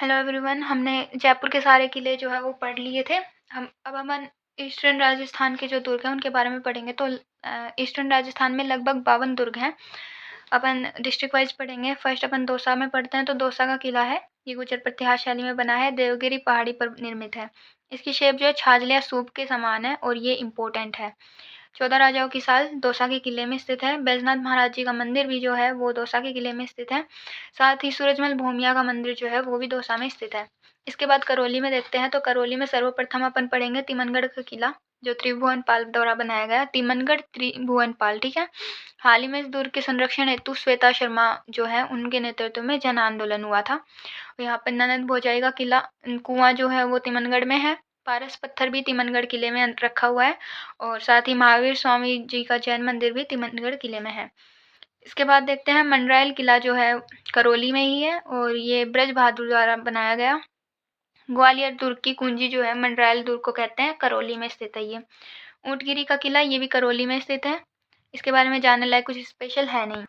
Hello everyone, हमने जयपुर के सारे किले जो है वो पढ़ लिए थे। अब हम ईस्टर्न राजस्थान के जो दुर्ग हैं उनके बारे में पढ़ेंगे। तो ईस्टर्न राजस्थान में लगभग 52 दुर्ग हैं। अपन डिस्ट्रिक्ट वाइज पढ़ेंगे। फर्स्ट अपन दौसा में पढ़ते हैं। तो दौसा का किला है, ये गुर्जर प्रत्याहार शैली में बना है, देवगिरी पहाड़ी पर निर्मित है। इसकी शेप जो है छाजल या सूप के समान है और ये इम्पोर्टेंट है। 14 राजाओं की साल दौसा के किले में स्थित है। बैजनाथ महाराज जी का मंदिर भी जो है वो दौसा के किले में स्थित है। साथ ही सूरजमल भूमिया का मंदिर जो है वो भी दौसा में स्थित है। इसके बाद करौली में देखते हैं। तो करौली में सर्वप्रथम अपन पढ़ेंगे तिमनगढ़ का किला, जो त्रिभुवन पाल द्वारा बनाया गया। तिमनगढ़ त्रिभुवन पाल, ठीक है। हाल ही में इस दुर्ग के संरक्षण हेतु श्वेता शर्मा जो है उनके नेतृत्व में जन आंदोलन हुआ था। यहाँ पर ननद भोजाई का किला कुआं जो है वो तिमनगढ़ में है। पारस पत्थर भी तिमनगढ़ किले में रखा हुआ है और साथ ही महावीर स्वामी जी का जैन मंदिर भी तिमनगढ़ किले में है। इसके बाद देखते हैं मंडरायल किला जो है करौली में ही है और ये ब्रज बहादुर द्वारा बनाया गया। ग्वालियर दुर्ग की कुंजी जो है मंडरायल दुर्ग को कहते हैं, करौली में स्थित है ये। ऊंटगिरी का किला, ये भी करौली में स्थित है। इसके बारे में जानने लायक कुछ स्पेशल है नहीं।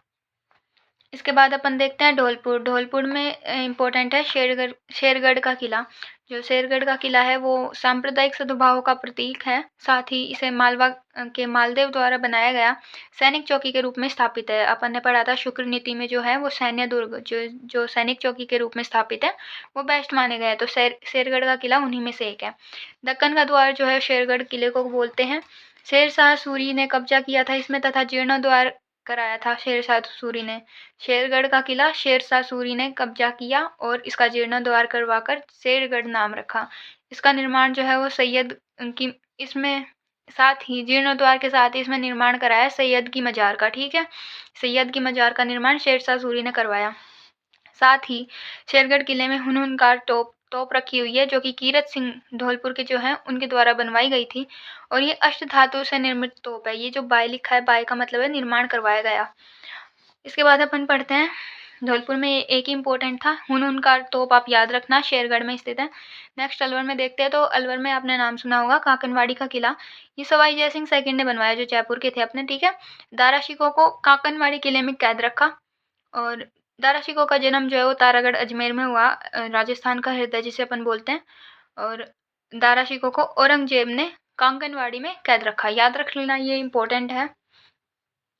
इसके बाद अपन देखते हैं धौलपुर। धौलपुर में इम्पोर्टेंट है शेरगढ़ का किला। जो शेरगढ़ का किला है वो सांप्रदायिक सद्भाव का प्रतीक है। साथ ही इसे मालवा के मालदेव द्वारा बनाया गया सैनिक चौकी के रूप में स्थापित है। अपन ने पढ़ा था शुक्र नीति में जो है वो सैन्य दुर्ग जो सैनिक चौकी के रूप में स्थापित है वो बेस्ट माने गए हैं। तो शेरगढ़ का किला उन्हीं में से एक है। दक्कन का द्वार जो है शेरगढ़ किले को बोलते हैं। शेरशाह सूरी ने कब्जा किया था इसमें तथा जीर्णोद्वार कराया था शेरशाह सूरी ने। शेरगढ़ का किला शेरशाह सूरी ने कब्जा किया और इसका जीर्णोद्वार करवाकर शेरगढ़ नाम रखा। इसका निर्माण जो है वो सैयद की इसमें साथ ही जीर्णोद्वार के साथ ही इसमें निर्माण कराया सैयद की मजार का, ठीक है। सैयद की मजार का निर्माण शेरशाह सूरी ने करवाया। साथ ही शेरगढ़ किले में हुनहुनकार तोप रखी हुई है, जो कि कीरत सिंह धौलपुर के जो हैं उनके द्वारा बनवाई गई थी और ये अष्ट धातु से निर्मित तोप है। ये जो बाय लिखा है, बाय का मतलब है निर्माण करवाया गया। इसके बाद अपन पढ़ते हैं धौलपुर में एक ही इम्पोर्टेंट था हुनहुनकार तोप, आप याद रखना, शेरगढ़ में स्थित है। नेक्स्ट अलवर में देखते हैं। तो अलवर में आपने नाम सुना होगा काकनवाड़ी का किला, ये सवाई जयसिंह सेकंड ने बनवाया जो जयपुर के थे अपने, ठीक है। दारा शिकोह को काकनवाड़ी किले में कैद रखा और दारा शिकोह का जन्म जो है वो तारागढ़ अजमेर में हुआ, राजस्थान का हृदय जिसे अपन बोलते हैं। और दारा शिकोह को औरंगजेब ने कांकनवाड़ी में कैद रखा, याद रख लेना, ये इम्पोर्टेंट है।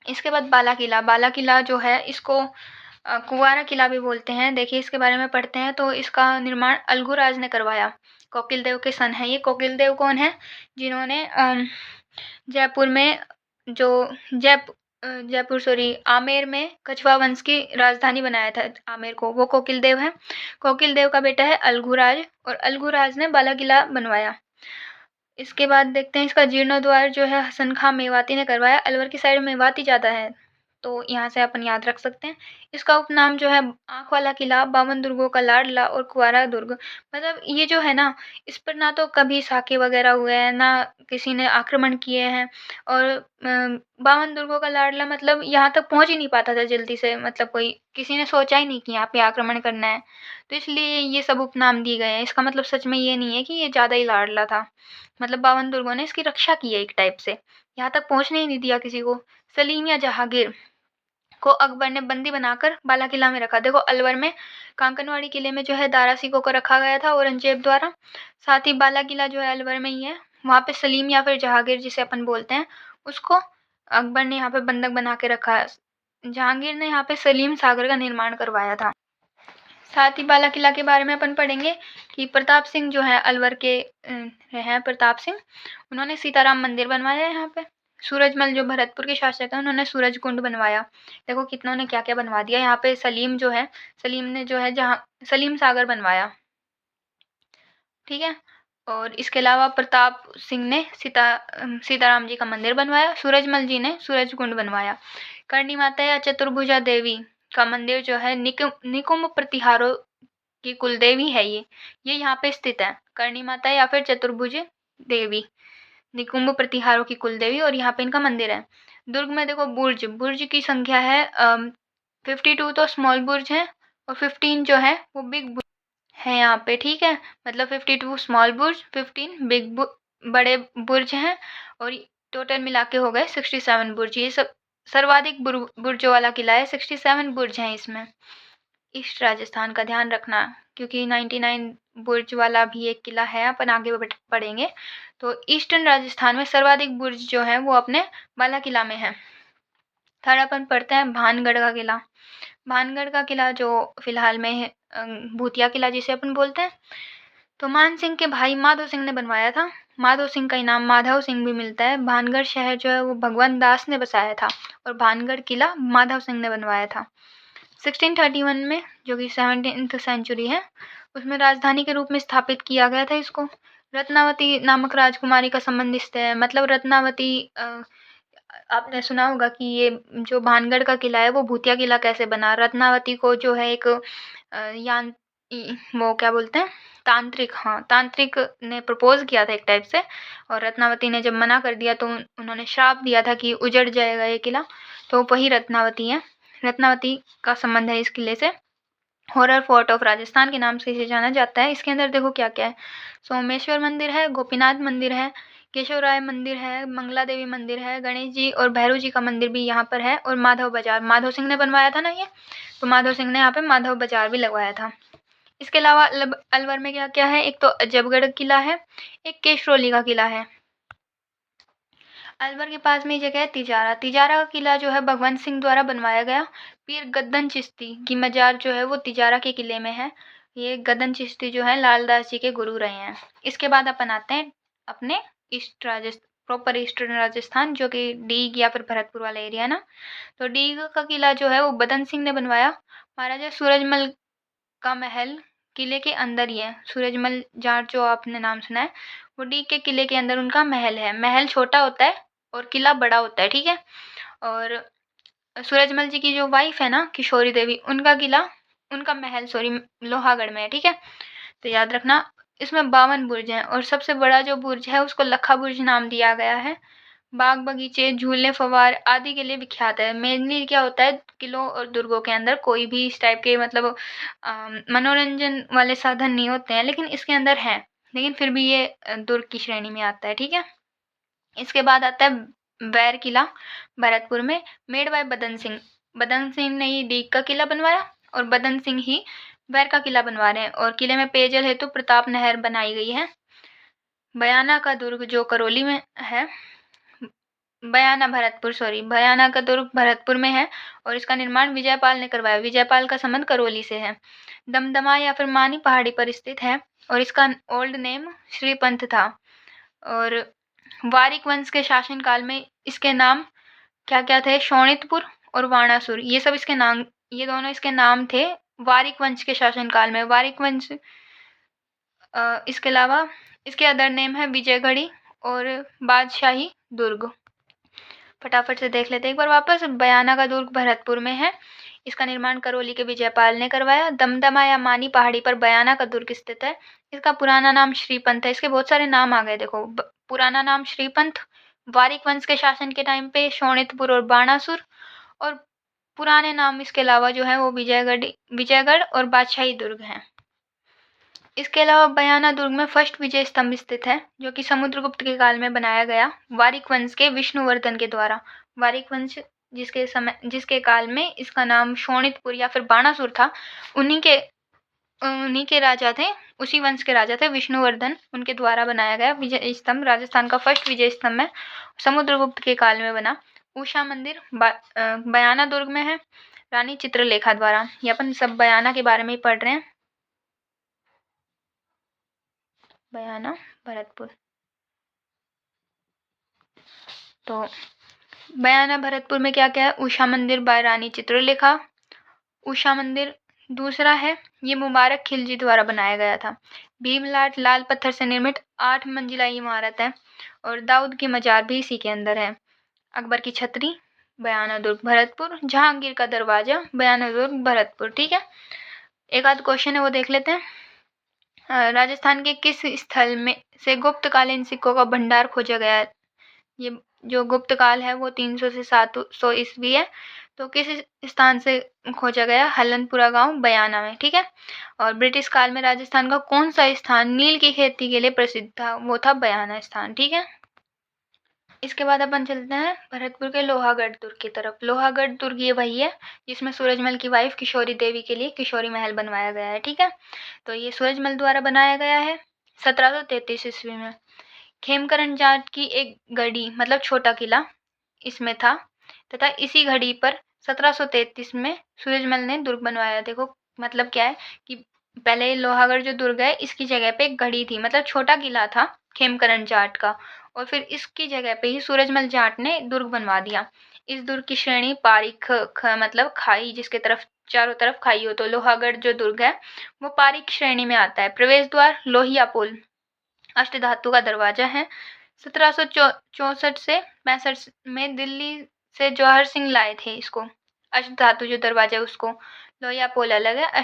इसके बाद बाला किला। बाला किला जो है इसको कुंवारा किला भी बोलते हैं। देखिए इसके बारे में पढ़ते हैं। तो इसका निर्माण अलगुराज ने करवाया, कोकिल देव के सन है ये। कोकिल देव कौन है? जिन्होंने जयपुर में जो जयपुर सॉरी आमेर में कछवा वंश की राजधानी बनाया था आमेर को, वो कोकिल देव है। कोकिल देव का बेटा है अलगुराज और अलगुराज ने बाला किला बनवाया। इसके बाद देखते हैं इसका जीर्णोद्वार जो है हसन खां मेवाती ने करवाया। अलवर की साइड मेवाती ज़्यादा है तो यहाँ से अपन याद रख सकते हैं। इसका उपनाम जो है आँख वाला किला, 52 दुर्गों का लाडला और कुंवारा दुर्ग। मतलब ये जो है ना, इस पर ना तो कभी साके वगैरह हुए हैं, ना किसी ने आक्रमण किए हैं। और 52 दुर्गों का लाडला मतलब यहाँ तक पहुँच ही नहीं पाता था जल्दी से, मतलब कोई किसी ने सोचा ही नहीं कि यहाँ पे आक्रमण करना है, तो इसलिए ये सब उपनाम दिए गए हैं। इसका मतलब सच में ये नहीं है कि ये ज़्यादा ही लाडला था, मतलब 52 दुर्गों ने इसकी रक्षा की है एक टाइप से, यहाँ तक पहुँचने ही नहीं दिया किसी को। सलीम या जहांगीर को अकबर ने बंदी बनाकर बाला किला में रखा। देखो अलवर में कांकनवाड़ी किले में जो है दारा सिकोह को रखा गया था औरंगजेब द्वारा। साथ ही बाला किला जो है अलवर में ही है, वहाँ पे सलीम या फिर जहांगीर जिसे अपन बोलते हैं उसको अकबर ने यहाँ पे बंधक बना के रखा है। जहांगीर ने यहाँ पे सलीम सागर का निर्माण करवाया था। साथ ही बाला किला के बारे में अपन पढ़ेंगे कि प्रताप सिंह जो है अलवर के हैं प्रताप सिंह, उन्होंने सीताराम मंदिर बनवाया है यहाँ पे। सूरजमल जो भरतपुर के शासक हैं उन्होंने सूरज कुंड बनवाया। देखो कितनों ने क्या क्या बनवा दिया यहाँ पे। सलीम जो है, सलीम ने जो है जहाँ सलीम सागर बनवाया, ठीक है। और इसके अलावा प्रताप सिंह ने सीताराम जी का मंदिर बनवाया। सूरजमल जी ने सूरज कुंड बनवाया। करणी माता या चतुर्भुजा देवी का मंदिर जो है निकुंभ प्रतिहारों की कुलदेवी है ये यहाँ पे स्थित है। करणी माता या फिर चतुर्भुज देवी, निकुंभ प्रतिहारों की कुलदेवी, और यहाँ पे इनका मंदिर है। दुर्ग में देखो बुर्ज की संख्या है 52 तो स्मॉल बुर्ज है और 15 जो है वो बिग बुर्ज है यहाँ पे, ठीक है। मतलब 52 स्मॉल बुर्ज, 15 बिग बड़े बुर्ज हैं और टोटल मिला के हो गए 67 बुर्ज। ये सब सर्वाधिक बुर्जों वाला किला है, 67 बुर्ज हैं इसमें। ईस्ट राजस्थान का ध्यान रखना, क्योंकि 99 बुर्ज वाला भी एक किला है, अपन आगे पढ़ेंगे। तो ईस्टर्न राजस्थान में सर्वाधिक बुर्ज जो है वो अपने बाला किला में है। थर्ड अपन पढ़ते हैं भानगढ़ का किला। भानगढ़ का किला जो फिलहाल में है भूतिया किला जिसे अपन बोलते हैं, तो मान सिंह के भाई माधो सिंह ने बनवाया था। माधो सिंह का इनाम माधव सिंह भी मिलता है। भानगढ़ शहर जो है वो भगवान दास ने बसाया था और भानगढ़ किला माधव सिंह ने बनवाया था। 1631 में, जो कि 17th सेंचुरी है, उसमें राजधानी के रूप में स्थापित किया गया था इसको। रत्नावती नामक राजकुमारी का संबंध इससे है, मतलब रत्नावती आपने सुना होगा कि ये जो भानगढ़ का किला है वो भूतिया किला कैसे बना। रत्नावती को जो है एक वो क्या बोलते हैं, तांत्रिक ने प्रपोज किया था एक टाइप से, और रत्नावती ने जब मना कर दिया तो उन्होंने श्राप दिया था कि उजड़ जाएगा ये किला, तो वही रत्नावती है। रत्नावती का संबंध है इस किले से। हॉरर फोर्ट ऑफ राजस्थान के नाम से इसे जाना जाता है। इसके अंदर देखो क्या क्या है, सोमेश्वर मंदिर है, गोपीनाथ मंदिर है, केशव राय मंदिर है, मंगला देवी मंदिर है, गणेश जी और भैरव जी का मंदिर भी यहाँ पर है, और माधव बाजार, माधव सिंह ने बनवाया था ना ये, तो माधव सिंह ने यहाँ पे माधव बाजार भी लगवाया था। इसके अलावा अलवर में क्या क्या है, एक तो अजबगढ़ किला है, एक केशरोली का किला है। अलवर के पास में ही जगह है तिजारा। तिजारा का किला जो है भगवंत सिंह द्वारा बनवाया गया। पीर गद्दन चिश्ती की मजार जो है वो तिजारा के किले में है। ये गद्दन चिश्ती जो है लालदास जी के गुरु रहे हैं। इसके बाद अपन आते हैं अपने प्रॉपर ईस्टर्न राजस्थान, जो कि डीग या फिर भरतपुर वाला एरिया ना। तो डीग का किला जो है वो बदन सिंह ने बनवाया। महाराजा सूरजमल का महल किले के अंदर ही है। सूरजमल जाट जो आपने नाम सुना है, वो डीग के किले के अंदर उनका महल है। महल छोटा होता है और किला बड़ा होता है, ठीक है। और सूरजमल जी की जो वाइफ है ना किशोरी देवी, उनका महल लोहागढ़ में है, ठीक है। तो याद रखना, इसमें 52 बुर्ज हैं और सबसे बड़ा जो बुर्ज है उसको लखा बुर्ज नाम दिया गया है। बाग बगीचे, झूले, फव्वार आदि के लिए विख्यात है। मेनली क्या होता है, किलों और दुर्गों के अंदर कोई भी इस टाइप के मतलब मनोरंजन वाले साधन नहीं होते हैं, लेकिन इसके अंदर हैं, लेकिन फिर भी ये दुर्ग की श्रेणी में आता है, ठीक है। इसके बाद आता है बैर किला भरतपुर में, मेड बाय बदन सिंह। बदन सिंह ने ही डीग का किला बनवाया और बदन सिंह ही बैर का किला बनवा रहे हैं। और किले में पेयजल हेतु प्रताप नहर बनाई गई है। बयाना का दुर्ग जो करौली में है, बयाना का दुर्ग भरतपुर में है और इसका निर्माण विजयपाल ने करवाया। विजयपाल का संबंध करौली से है। दमदमा या फिर मानी पहाड़ी पर स्थित है और इसका ओल्ड नेम श्रीपंथ था। और वारिक वंश के शासनकाल में इसके नाम क्या क्या थे, शोणितपुर और वाणासुर, ये दोनों इसके नाम थे वारिक वंश के शासनकाल में। वारिक वंश इसके अलावा इसके अदर नेम है विजयगढ़ी और बादशाही दुर्ग। फटाफट से देख लेते हैं एक बार वापस। बयाना का दुर्ग भरतपुर में है, इसका निर्माण करौली के विजयपाल ने करवाया। दमदमा या मानी पहाड़ी पर बयाना का दुर्ग स्थित है, इसका पुराना नाम श्रीपंथ है। इसके बहुत सारे नाम आ गए देखो, पुराना नाम श्रीपंथ, वारिक वंश के शासन के टाइम पे शोणितपुर और बाणासुर, और पुराने नाम इसके अलावा जो है वो विजयगढ़ और बादशाही दुर्ग हैं। इसके अलावा बयाना दुर्ग में फर्स्ट विजय स्तंभ स्थित है, जो कि समुद्रगुप्त के काल में बनाया गया वारिक वंश के विष्णुवर्धन के द्वारा। वारिक वंश जिसके काल में इसका नाम शोणितपुर या फिर बाणासुर था, उन्हीं के राजा थे, उसी वंश के राजा थे विष्णुवर्धन, उनके द्वारा बनाया गया विजय स्तंभ राजस्थान का फर्स्ट विजय स्तंभ है, समुद्रगुप्त के काल में बना। उषा मंदिर बयाना दुर्ग में है, रानी चित्रलेखा द्वारा। ये अपन सब बयाना के बारे में ही पढ़ रहे हैं। बयाना भरतपुर, तो बयाना भरतपुर में क्या क्या है, उषा मंदिर बाय रानी चित्रलेखा। उषा मंदिर दूसरा है, ये मुबारक खिलजी द्वारा बनाया गया था। भीमलाट लाल पत्थर से निर्मित 8 मंजिला इमारत है और दाऊद की मजार भी इसी के अंदर है। अकबर की छतरी बयाना दुर्ग भरतपुर। जहांगीर का दरवाजा बयाना दुर्ग भरतपुर, ठीक है। एक आध क्वेश्चन है वो देख लेते हैं। राजस्थान के किस स्थल में से गुप्तकालीन सिक्कों का भंडार खोजा गया है। ये जो गुप्त काल है वो 300 से 700 ईस्वी है, तो किस स्थान से खोजा गया, हलनपुरा गांव बयाना में, ठीक है। और ब्रिटिश काल में राजस्थान का कौन सा स्थान नील की खेती के लिए प्रसिद्ध था, वो था बयाना स्थान, ठीक है। इसके बाद अपन चलते हैं भरतपुर के लोहागढ़ दुर्ग की तरफ। लोहागढ़ दुर्ग ये वही है जिसमें सूरजमल की वाइफ किशोरी देवी के लिए किशोरी महल बनवाया गया है, ठीक है। तो ये सूरजमल द्वारा बनाया गया है 1733 ईस्वी में। खेमकरण जाट की एक गढ़ी मतलब छोटा किला इसमें था तथा इसी घड़ी पर 1733 में सूरजमल ने दुर्ग बनवाया। देखो मतलब क्या है कि पहले लोहागढ़ जो दुर्ग है इसकी जगह पे एक घड़ी थी, मतलब छोटा किला था खेमकरण जाट का, और फिर इसकी जगह पे ही सूरजमल जाट ने दुर्ग बनवा दिया। इस दुर्ग की श्रेणी पारीख मतलब खाई, जिसके तरफ चारों तरफ खाई हो, तो लोहागढ़ जो दुर्ग है वो पारीख श्रेणी में आता है। प्रवेश द्वार लोहिया पुल, अष्टधातु का दरवाजा है। 1764 से 65 में दिल्ली से जवाहर सिंह लाए थे इसको। अष्टधातु जो दरवाजा है उसको, लोहिया पुल अलग है,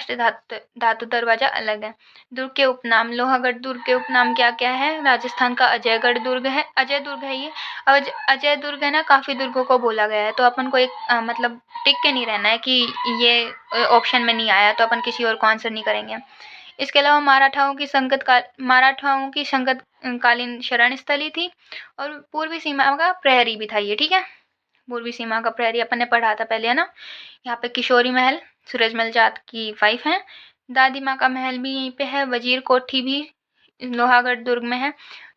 धातु दरवाजा अलग है। दुर्ग के उपनाम, लोहागढ़ दुर्ग के उपनाम क्या क्या है? राजस्थान का अजयगढ़ दुर्ग है, अजय दुर्ग है ये। अजय दुर्ग है ना, काफी दुर्गों को बोला गया है, तो अपन को एक मतलब टिक के नहीं रहना है कि ये ऑप्शन में नहीं आया तो अपन किसी और को आंसर नहीं करेंगे। इसके अलावा मराठाओं की संकट कालीन शरण स्थली थी और पूर्वी सीमा का प्रहरी भी था ये, ठीक है। पूर्वी सीमा का प्रहरी अपन ने पढ़ा था पहले, है ना। यहाँ पे किशोरी महल सूरजमल जाट की वाइफ है। दादी माँ का महल भी यहीं पे है। वजीर कोठी भी लोहागढ़ दुर्ग में है।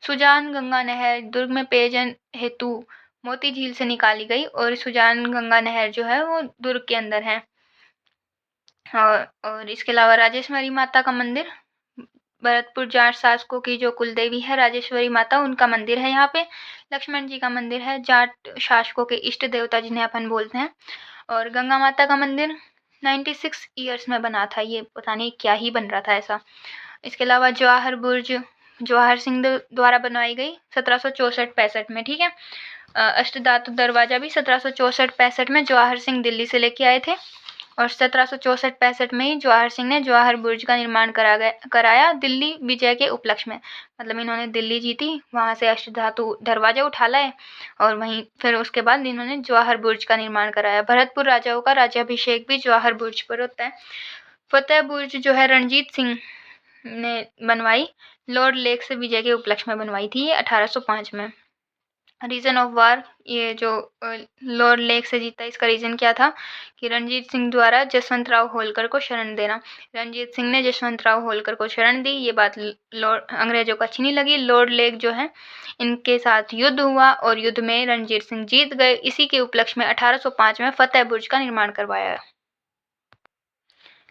सुजान गंगा नहर दुर्ग में पेयजल हेतु मोती झील से निकाली गई और सुजान गंगा नहर जो है वो दुर्ग के अंदर है। और इसके अलावा राजेश्वरी माता का मंदिर, भरतपुर जाट शासकों की जो कुलदेवी है राजेश्वरी माता, उनका मंदिर है यहाँ पे। लक्ष्मण जी का मंदिर है, जाट शासकों के इष्ट देवता जिन्हें अपन बोलते हैं। और गंगा माता का मंदिर 96 ईयर्स में बना था, ये पता नहीं क्या ही बन रहा था ऐसा। इसके अलावा जवाहर बुर्ज जवाहर सिंह द्वारा बनवाई गई 1764-65 में, ठीक है। अष्टधातु दरवाजा भी 1764-65 में जवाहर सिंह दिल्ली से लेके आए थे और 1764-65 में ही जवाहर सिंह ने जवाहर बुर्ज का निर्माण कराया दिल्ली विजय के उपलक्ष्य में। मतलब इन्होंने दिल्ली जीती, वहां से अष्टधातु दरवाजा उठा लाए और वहीं फिर उसके बाद इन्होंने जवाहर बुर्ज का निर्माण कराया। भरतपुर राजाओं का राज्याभिषेक भी जवाहर बुर्ज पर होता है। फतेह बुर्ज जो है रणजीत सिंह ने बनवाई, लॉर्ड लेक से विजय के उपलक्ष्य में बनवाई थी ये 1805 में। रीजन ऑफ वार, ये जो लॉर्ड लेक से जीता इसका रीजन क्या था कि रणजीत सिंह द्वारा जसवंत राव होलकर को शरण देना। रणजीत सिंह ने जसवंत राव होलकर को शरण दी, ये बात अंग्रेजों को अच्छी नहीं लगी। लॉर्ड लेक जो है इनके साथ युद्ध हुआ और युद्ध में रणजीत सिंह जीत गए। इसी के उपलक्ष्य में 1805 में फतेह बुर्ज का निर्माण करवाया।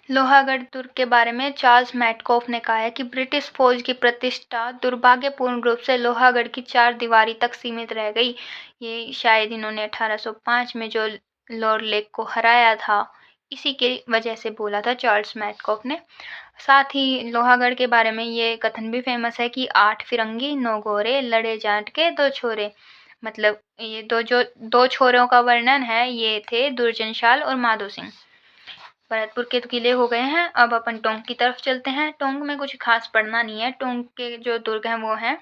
लोहागढ़ दुर्ग के बारे में चार्ल्स मैटकॉफ ने कहा है कि ब्रिटिश फौज की प्रतिष्ठा दुर्भाग्यपूर्ण रूप से लोहागढ़ की चार दीवारी तक सीमित रह गई। ये शायद इन्होंने 1805 में जो लॉर्ड लेक को हराया था इसी के वजह से बोला था चार्ल्स मैटकॉफ ने। साथ ही लोहागढ़ के बारे में ये कथन भी फेमस है कि 8 फिरंगी 9 गोरे लड़े जाट के 2 छोरे। मतलब ये दो छोरों का वर्णन है, ये थे दुर्जनशाल और माधो सिंह। भरतपुर के तो किले हो गए हैं, अब अपन टोंक की तरफ चलते हैं। टोंक में कुछ खास पढ़ना नहीं है। टोंक के जो दुर्ग हैं वो हैं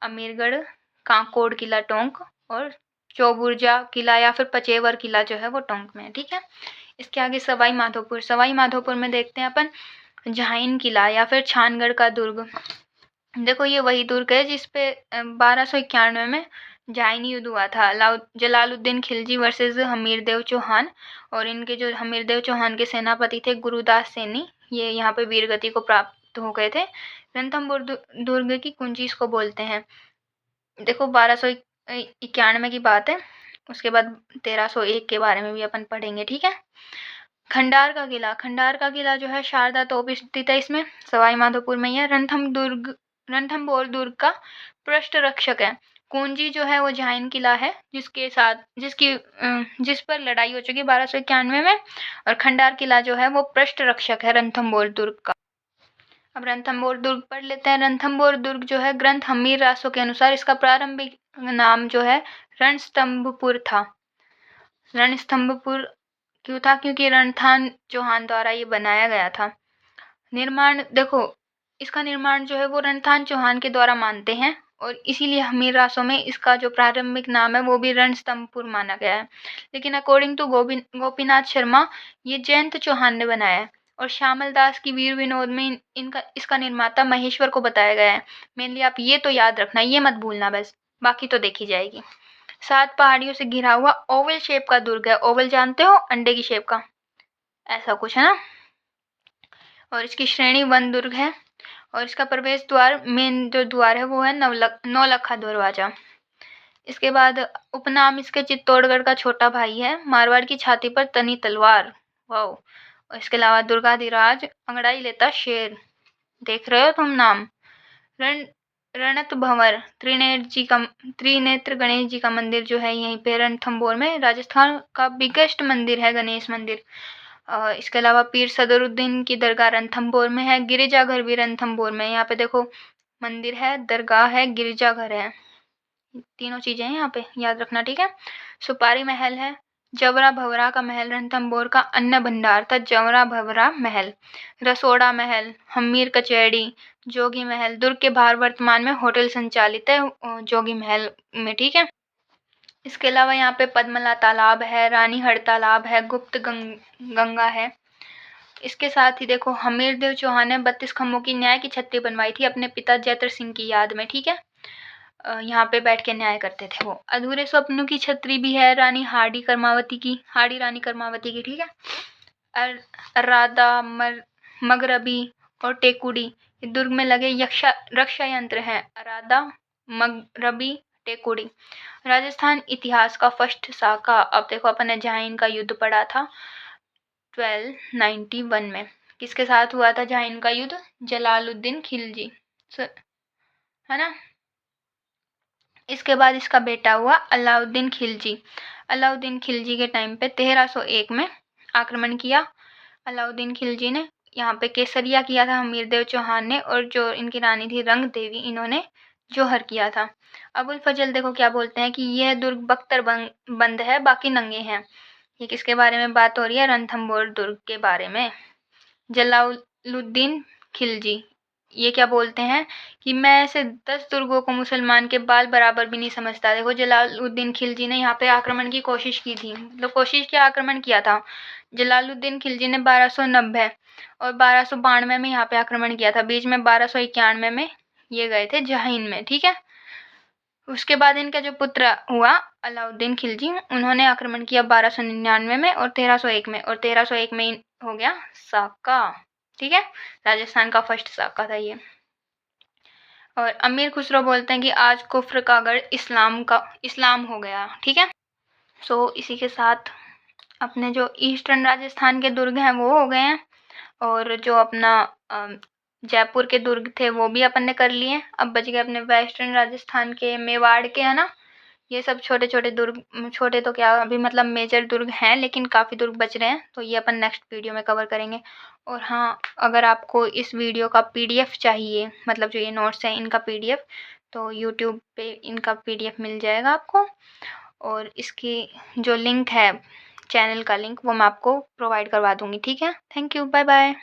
अमीरगढ़, कांकोड़ किला टोंक और चौबुर्जा किला या फिर पचेवर किला जो है वो टोंक में है, ठीक है। इसके आगे सवाई माधोपुर में देखते हैं अपन झाइन किला या फिर छानगढ़ का दुर्ग। देखो ये वही दुर्ग है जिसपे 1291 में झाइन युद्ध हुआ था, जलालुद्दीन खिलजी वर्सेस हमीरदेव चौहान। और इनके जो हमीरदेव चौहान के सेनापति थे गुरुदास सैनी, ये यहाँ पे वीरगति को प्राप्त हो गए थे। रणथंभौर दुर्ग की कुंजी इसको बोलते हैं। देखो 1291 की बात है, उसके बाद 1301 के बारे में भी अपन पढ़ेंगे, ठीक है। खंडार का किला जो है शारदा तोप स्थित है इसमें, सवाई माधोपुर में ही है। रणथंभौर दुर्ग का पृष्ठ रक्षक है। कुंजी जो है वो झाइन किला है जिस पर लड़ाई हो चुकी 1291 में, और खंडार किला जो है वो पृष्ठ रक्षक है रणथंभौर दुर्ग का। अब रणथंभौर दुर्ग पढ़ लेते हैं। रणथंभौर दुर्ग जो है ग्रंथ हम्मीर रासो के अनुसार इसका प्रारंभिक नाम जो है रणस्तंभपुर था। रणस्तंभपुर क्यों था? क्योंकि रणथान चौहान द्वारा ये बनाया गया था। निर्माण देखो, इसका निर्माण जो है वो रणथान चौहान के द्वारा मानते हैं और इसीलिए हमीर रासों में इसका जो प्रारंभिक नाम है वो भी रणस्तंभपुर माना गया है। लेकिन अकॉर्डिंग टू गोपीनाथ शर्मा ये जयंत चौहान ने बनाया है और श्यामल दास की वीर विनोद में इसका निर्माता महेश्वर को बताया गया है। मेनली आप ये तो याद रखना, ये मत भूलना बस, बाकी तो देखी जाएगी। 7 पहाड़ियों से घिरा हुआ ओवल शेप का दुर्ग है। ओवल जानते हो, अंडे की शेप का, ऐसा कुछ है ना। और इसकी श्रेणी 1 दुर्ग है। और इसका प्रवेश द्वार, मेन जो द्वार है वो है नौलखा दरवाजा। इसके बाद उपनाम इसके चित्तौड़गढ़ का छोटा भाई है। मारवाड़ की छाती पर तनी तलवार, वाओ। और इसके अलावा दुर्गाधिराज, अंगड़ाई लेता शेर, देख रहे हो तुम नाम। रण रणत भंवर, त्रिनेत्र गणेश जी का मंदिर जो है यहीं पे रणथंभौर में, राजस्थान का बिगेस्ट मंदिर है गणेश मंदिर। इसके अलावा पीर सदरुद्दीन की दरगाह रणथंभौर में है। गिरिजाघर भी रणथंभौर में। यहाँ पे देखो मंदिर है, दरगाह है, गिरिजाघर है, तीनों चीजें हैं यहाँ पे, याद रखना, ठीक है। सुपारी महल है। जवरा भवरा का महल रणथंभौर का अन्न भंडार था, जवरा भवरा महल। रसोड़ा महल, हमीर कचहरी, जोगी महल। दुर्ग के बाहर वर्तमान में होटल संचालित है जोगी महल में, ठीक है। इसके अलावा यहाँ पे पद्मला तालाब है, रानीहड़ तालाब है, गुप्त गंगा है। इसके साथ ही देखो हमीरदेव चौहान ने 32 खम्भों की न्याय की छतरी बनवाई थी अपने पिता जयत्र सिंह की याद में, ठीक है। यहाँ पे बैठ के न्याय करते थे वो। अधूरे स्वप्नों की छतरी भी है रानी हाड़ी कर्मावती की, हाड़ी रानी कर्मावती की, ठीक है। राधा मगरबी और टेकुड़ी, दुर्ग में लगे रक्षा यंत्र हैं। राधा, मगरबी, टेकुड़ी। राजस्थान इतिहास का फर्स्ट साका। अब देखो अपन ने झाइन का युद्ध पढ़ा था 1291 में। किसके साथ हुआ था झाइन का युद्ध? जलालुद्दीन खिलजी, है ना। इसके बाद इसका बेटा हुआ अलाउद्दीन खिलजी। अलाउद्दीन खिलजी के टाइम पे 1301 में आक्रमण किया अलाउद्दीन खिलजी ने। यहाँ पे केसरिया किया था हमीरदेव चौहान ने, और जो इनकी रानी थी रंग देवी, इन्होंने जोहर किया था। अबुल फजल देखो क्या बोलते हैं कि यह दुर्ग बख्तर बंद है, बाकी नंगे हैं। ये किसके बारे में बात हो रही है? रणथंभौर दुर्ग के बारे में। जलालुद्दीन खिलजी ये क्या बोलते हैं कि मैं ऐसे 10 दुर्गों को मुसलमान के बाल बराबर भी नहीं समझता। देखो जलालुद्दीन खिलजी ने यहाँ पे आक्रमण की कोशिश की थी, मतलब कोशिश किया, आक्रमण किया था। जलालुद्दीन खिलजी ने 1290 और 1292 में यहाँ पे आक्रमण किया था। बीच में 1291 में ये गए थे झाइन में, ठीक है। उसके बाद इनका जो पुत्र हुआ अलाउद्दीन खिलजी, उन्होंने आक्रमण किया 1299 में और 1301 में, और 1301 में हो गया साका, ठीक है। राजस्थान का फर्स्ट साका था ये। और अमीर खुसरो बोलते हैं कि आज कुफ्र का गढ़ इस्लाम हो गया, ठीक है। सो इसी के साथ अपने जो ईस्टर्न राजस्थान के दुर्ग हैं वो हो गए हैं, और जो अपना जयपुर के दुर्ग थे वो भी अपन ने कर लिए। अब बच गए अपने वेस्टर्न राजस्थान के, मेवाड़ के, है ना। ये सब छोटे छोटे दुर्ग, छोटे तो क्या अभी मतलब मेजर दुर्ग हैं, लेकिन काफ़ी दुर्ग बच रहे हैं, तो ये अपन नेक्स्ट वीडियो में कवर करेंगे। और हाँ, अगर आपको इस वीडियो का PDF चाहिए, मतलब जो ये नोट्स हैं इनका PDF, तो यूट्यूब पे इनका PDF मिल जाएगा आपको। और इसकी जो लिंक है, चैनल का लिंक, वो मैं आपको प्रोवाइड करवा दूँगी, ठीक है। Thank you, bye bye.